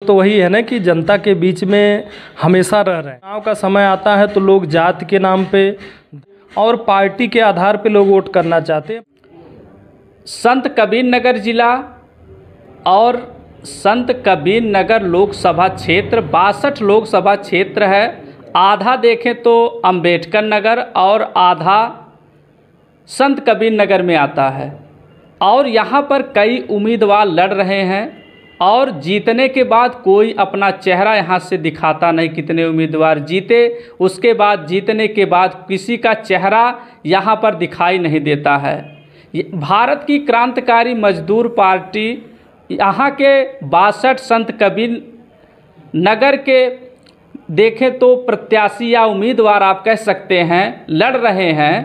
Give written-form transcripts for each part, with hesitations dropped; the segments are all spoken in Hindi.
तो वही है ना कि जनता के बीच में हमेशा रह रहे हैं। चुनाव का समय आता है तो लोग जात के नाम पे और पार्टी के आधार पे लोग वोट करना चाहते हैं। संत कबीरनगर जिला और संत कबीरनगर लोकसभा क्षेत्र 62 लोकसभा क्षेत्र है। आधा देखें तो अंबेडकर नगर और आधा संत कबीरनगर में आता है और यहाँ पर कई उम्मीदवार लड़ रहे हैं और जीतने के बाद कोई अपना चेहरा यहाँ से दिखाता नहीं। कितने उम्मीदवार जीते, उसके बाद जीतने के बाद किसी का चेहरा यहाँ पर दिखाई नहीं देता है। भारत की क्रांतिकारी मजदूर पार्टी यहाँ के 62 संत कबीरनगर के देखें तो प्रत्याशी या उम्मीदवार आप कह सकते हैं लड़ रहे हैं।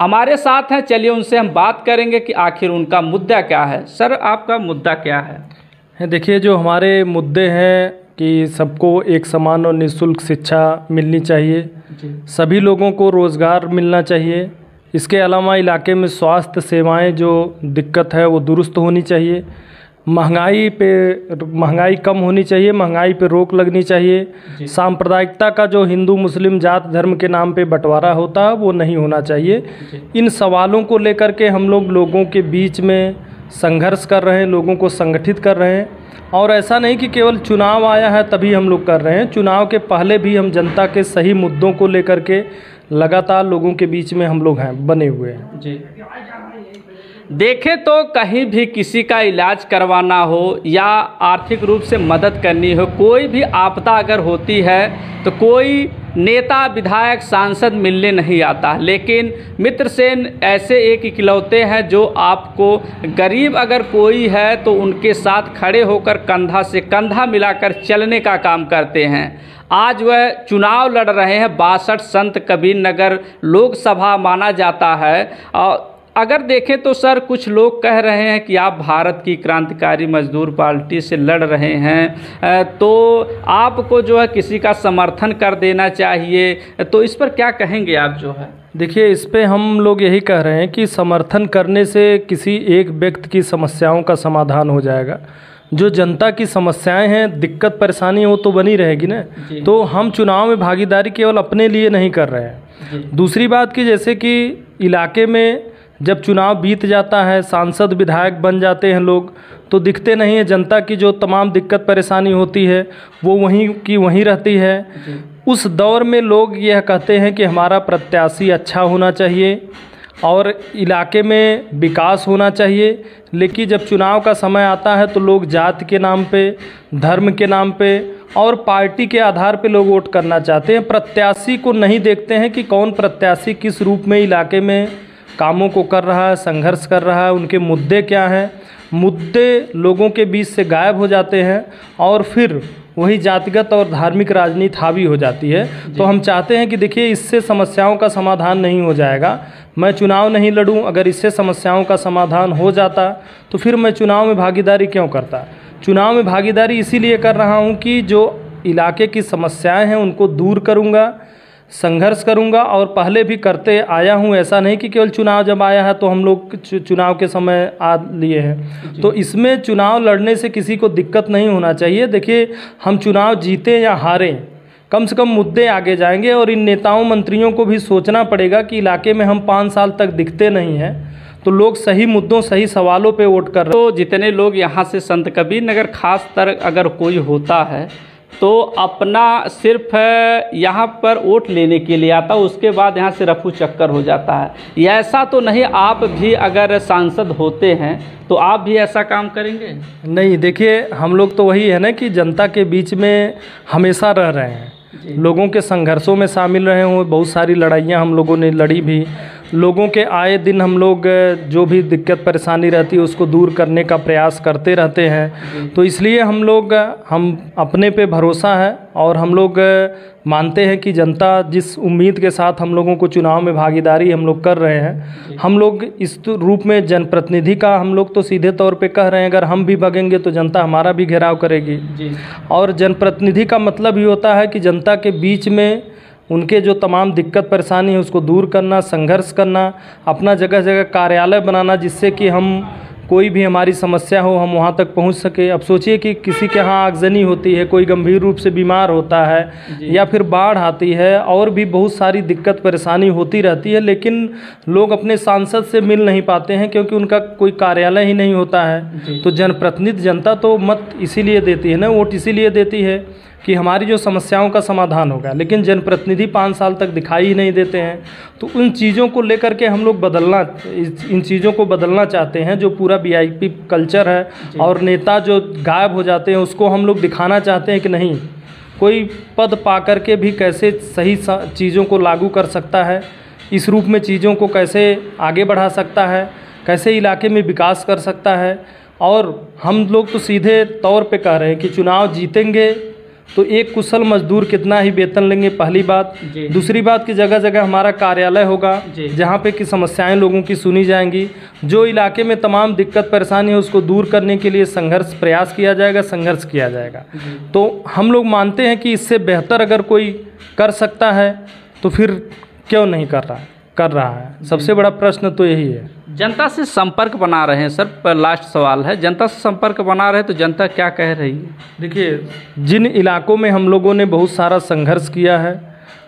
हमारे साथ हैं, चलिए उनसे हम बात करेंगे कि आखिर उनका मुद्दा क्या है। सर, आपका मुद्दा क्या है? देखिए, जो हमारे मुद्दे हैं कि सबको एक समान और निःशुल्क शिक्षा मिलनी चाहिए, सभी लोगों को रोज़गार मिलना चाहिए, इसके अलावा इलाके में स्वास्थ्य सेवाएं जो दिक्कत है वो दुरुस्त होनी चाहिए, महंगाई कम होनी चाहिए, महंगाई पे रोक लगनी चाहिए, सांप्रदायिकता का जो हिंदू मुस्लिम जात धर्म के नाम पे बंटवारा होता है वो नहीं होना चाहिए। इन सवालों को लेकर के हम लोगों के बीच में संघर्ष कर रहे हैं, लोगों को संगठित कर रहे हैं। और ऐसा नहीं कि केवल चुनाव आया है तभी हम लोग कर रहे हैं, चुनाव के पहले भी हम जनता के सही मुद्दों को लेकर के लगातार लोगों के बीच में हम लोग हैं बने हुए हैं। जी, देखें तो कहीं भी किसी का इलाज करवाना हो या आर्थिक रूप से मदद करनी हो, कोई भी आपदा अगर होती है तो कोई नेता विधायक सांसद मिलने नहीं आता। लेकिन मित्रसेन ऐसे एक इकलौते हैं जो आपको गरीब अगर कोई है तो उनके साथ खड़े होकर कंधा से कंधा मिलाकर चलने का काम करते हैं। आज वह चुनाव लड़ रहे हैं। 62 संत कबीरनगर लोकसभा माना जाता है। और अगर देखें तो सर, कुछ लोग कह रहे हैं कि आप भारत की क्रांतिकारी मजदूर पार्टी से लड़ रहे हैं तो आपको जो है किसी का समर्थन कर देना चाहिए, तो इस पर क्या कहेंगे आप जो है? देखिए, इस पे हम लोग यही कह रहे हैं कि समर्थन करने से किसी एक व्यक्ति की समस्याओं का समाधान हो जाएगा। जो जनता की समस्याएं हैं, दिक्कत परेशानी वो तो बनी रहेगी ना। तो हम चुनाव में भागीदारी केवल अपने लिए नहीं कर रहे हैं। दूसरी बात कि जैसे कि इलाके में जब चुनाव बीत जाता है, सांसद विधायक बन जाते हैं लोग, तो दिखते नहीं है। जनता की जो तमाम दिक्कत परेशानी होती है वो वहीं की वहीं रहती है। उस दौर में लोग यह कहते हैं कि हमारा प्रत्याशी अच्छा होना चाहिए और इलाके में विकास होना चाहिए। लेकिन जब चुनाव का समय आता है तो लोग जात के नाम पे, धर्म के नाम पे और पार्टी के आधार पे लोग वोट करना चाहते हैं। प्रत्याशी को नहीं देखते हैं कि कौन प्रत्याशी किस रूप में इलाके में कामों को कर रहा है, संघर्ष कर रहा है, उनके मुद्दे क्या हैं। मुद्दे लोगों के बीच से गायब हो जाते हैं और फिर वही जातिगत और धार्मिक राजनीति हावी हो जाती है। तो हम चाहते हैं कि देखिए, इससे समस्याओं का समाधान नहीं हो जाएगा। मैं चुनाव नहीं लड़ूं, अगर इससे समस्याओं का समाधान हो जाता तो फिर मैं चुनाव में भागीदारी क्यों करता। चुनाव में भागीदारी इसीलिए कर रहा हूं कि जो इलाके की समस्याएं हैं उनको दूर करूंगा, संघर्ष करूंगा और पहले भी करते आया हूं। ऐसा नहीं कि केवल चुनाव जब आया है तो हम लोग चुनाव के समय आ लिए हैं। तो इसमें चुनाव लड़ने से किसी को दिक्कत नहीं होना चाहिए। देखिए, हम चुनाव जीतें या हारें, कम से कम मुद्दे आगे जाएंगे और इन नेताओं मंत्रियों को भी सोचना पड़ेगा कि इलाके में हम 5 साल तक दिखते नहीं हैं तो लोग सही मुद्दों सही सवालों पे वोट कर रहे हैं। तो जितने लोग यहाँ से संत कबीरनगर खास तर अगर कोई होता है तो अपना सिर्फ यहाँ पर वोट लेने के लिए आता है, उसके बाद यहाँ से रफू चक्कर हो जाता है। ऐसा तो नहीं, आप भी अगर सांसद होते हैं तो आप भी ऐसा काम करेंगे? नहीं, देखिए, हम लोग तो वही है ना कि जनता के बीच में हमेशा रह रहे हैं, लोगों के संघर्षों में शामिल रहे हों। बहुत सारी लड़ाइयाँ हम लोगों ने लड़ी भी, लोगों के आए दिन हम लोग जो भी दिक्कत परेशानी रहती है उसको दूर करने का प्रयास करते रहते हैं। तो इसलिए हम अपने पे भरोसा है और हम लोग मानते हैं कि जनता जिस उम्मीद के साथ हम लोगों को चुनाव में भागीदारी हम लोग कर रहे हैं, हम लोग इस रूप में जनप्रतिनिधि का हम लोग तो सीधे तौर पे कह रहे हैं, अगर हम भी भागेंगे तो जनता हमारा भी घेराव करेगी। और जनप्रतिनिधि का मतलब ही होता है कि जनता के बीच में उनके जो तमाम दिक्कत परेशानी है उसको दूर करना, संघर्ष करना, अपना जगह जगह कार्यालय बनाना जिससे कि हम कोई भी हमारी समस्या हो हम वहाँ तक पहुँच सके। अब सोचिए कि किसी के यहाँ आगजनी होती है, कोई गंभीर रूप से बीमार होता है या फिर बाढ़ आती है, और भी बहुत सारी दिक्कत परेशानी होती रहती है, लेकिन लोग अपने सांसद से मिल नहीं पाते हैं क्योंकि उनका कोई कार्यालय ही नहीं होता है। तो जनप्रतिनिधि, जनता तो मत इसीलिए देती है ना, वोट इसीलिए देती है कि हमारी जो समस्याओं का समाधान होगा, लेकिन जनप्रतिनिधि 5 साल तक दिखाई ही नहीं देते हैं। तो उन चीज़ों को लेकर के हम लोग इन चीज़ों को बदलना चाहते हैं। जो पूरा वीआईपी कल्चर है और नेता जो गायब हो जाते हैं, उसको हम लोग दिखाना चाहते हैं कि नहीं, कोई पद पा कर के भी कैसे सही चीज़ों को लागू कर सकता है, इस रूप में चीज़ों को कैसे आगे बढ़ा सकता है, कैसे इलाके में विकास कर सकता है। और हम लोग तो सीधे तौर पे कह रहे हैं कि चुनाव जीतेंगे तो एक कुशल मजदूर कितना ही वेतन लेंगे, पहली बात। दूसरी बात कि जगह जगह हमारा कार्यालय होगा जहाँ पे कि समस्याएं लोगों की सुनी जाएंगी। जो इलाके में तमाम दिक्कत परेशानी है उसको दूर करने के लिए प्रयास किया जाएगा, संघर्ष किया जाएगा। तो हम लोग मानते हैं कि इससे बेहतर अगर कोई कर सकता है तो फिर क्यों नहीं कर रहा है। सबसे बड़ा प्रश्न तो यही है। जनता से संपर्क बना रहे हैं सर, पर लास्ट सवाल है, जनता से संपर्क बना रहे हैं तो जनता क्या कह रही है? देखिए, जिन इलाकों में हम लोगों ने बहुत सारा संघर्ष किया है,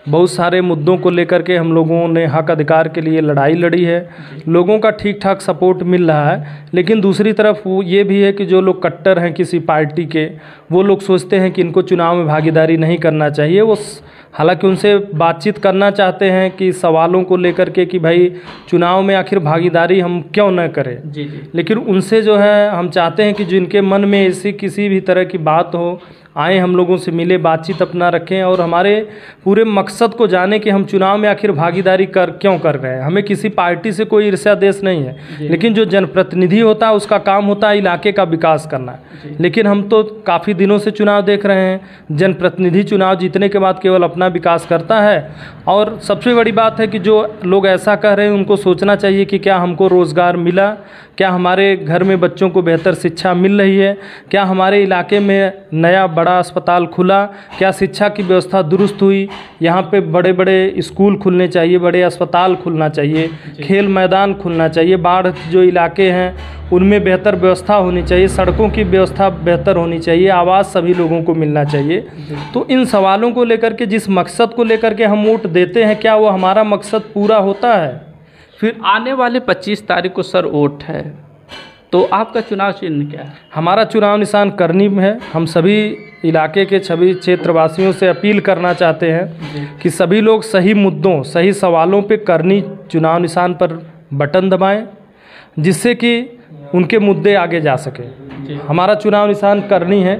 बहुत सारे मुद्दों को लेकर के हम लोगों ने हक अधिकार के लिए लड़ाई लड़ी है, लोगों का ठीक ठाक सपोर्ट मिल रहा है। लेकिन दूसरी तरफ वो ये भी है कि जो लोग कट्टर हैं किसी पार्टी के, वो लोग सोचते हैं कि इनको चुनाव में भागीदारी नहीं करना चाहिए। वो हालांकि उनसे बातचीत करना चाहते हैं कि सवालों को लेकर के कि भाई चुनाव में आखिर भागीदारी हम क्यों न करें। लेकिन उनसे जो है हम चाहते हैं कि जिनके मन में ऐसी किसी भी तरह की बात हो, आए हम लोगों से मिले, बातचीत अपना रखें और हमारे पूरे मकसद को जाने कि हम चुनाव में आखिर भागीदारी क्यों कर रहे हैं। हमें किसी पार्टी से कोई ईर्ष्या देश नहीं है, लेकिन जो जनप्रतिनिधि होता है उसका काम होता है इलाके का विकास करना। लेकिन हम तो काफ़ी दिनों से चुनाव देख रहे हैं, जनप्रतिनिधि चुनाव जीतने के बाद केवल अपना विकास करता है। और सबसे बड़ी बात है कि जो लोग ऐसा कह रहे हैं उनको सोचना चाहिए कि क्या हमको रोज़गार मिला, क्या हमारे घर में बच्चों को बेहतर शिक्षा मिल रही है, क्या हमारे इलाके में नया बड़ा अस्पताल खुला, क्या शिक्षा की व्यवस्था दुरुस्त हुई, यहाँ पे बड़े बड़े स्कूल खुलने चाहिए, बड़े अस्पताल खुलना चाहिए, खेल मैदान खुलना चाहिए, बाढ़ जो इलाके हैं उनमें बेहतर व्यवस्था होनी चाहिए, सड़कों की व्यवस्था बेहतर होनी चाहिए, आवाज़ सभी लोगों को मिलना चाहिए। तो इन सवालों को लेकर के, जिस मकसद को लेकर के हम वोट देते हैं, क्या वो हमारा मकसद पूरा होता है? फिर आने वाले 25 तारीख को सर वोट है, तो आपका चुनाव चिन्ह क्या है? हमारा चुनाव निशान करनी है। हम सभी इलाके के सभी क्षेत्रवासियों से अपील करना चाहते हैं कि सभी लोग सही मुद्दों, सही सवालों पे करनी चुनाव निशान पर बटन दबाएं, जिससे कि उनके मुद्दे आगे जा सके। हमारा चुनाव निशान करनी है,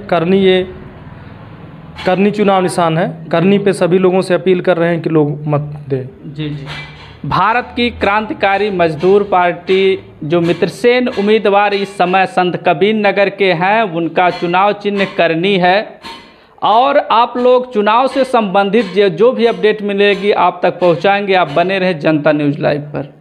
करनी चुनाव निशान है। करनी पे सभी लोगों से अपील कर रहे हैं कि लोग मत दें। जी। भारत की क्रांतिकारी मजदूर पार्टी जो मित्रसेन उम्मीदवार इस समय संत कबीर नगर के हैं, उनका चुनाव चिन्ह करनी है। और आप लोग चुनाव से संबंधित जो भी अपडेट मिलेगी आप तक पहुंचाएंगे। आप बने रहे जनता न्यूज़ लाइव पर।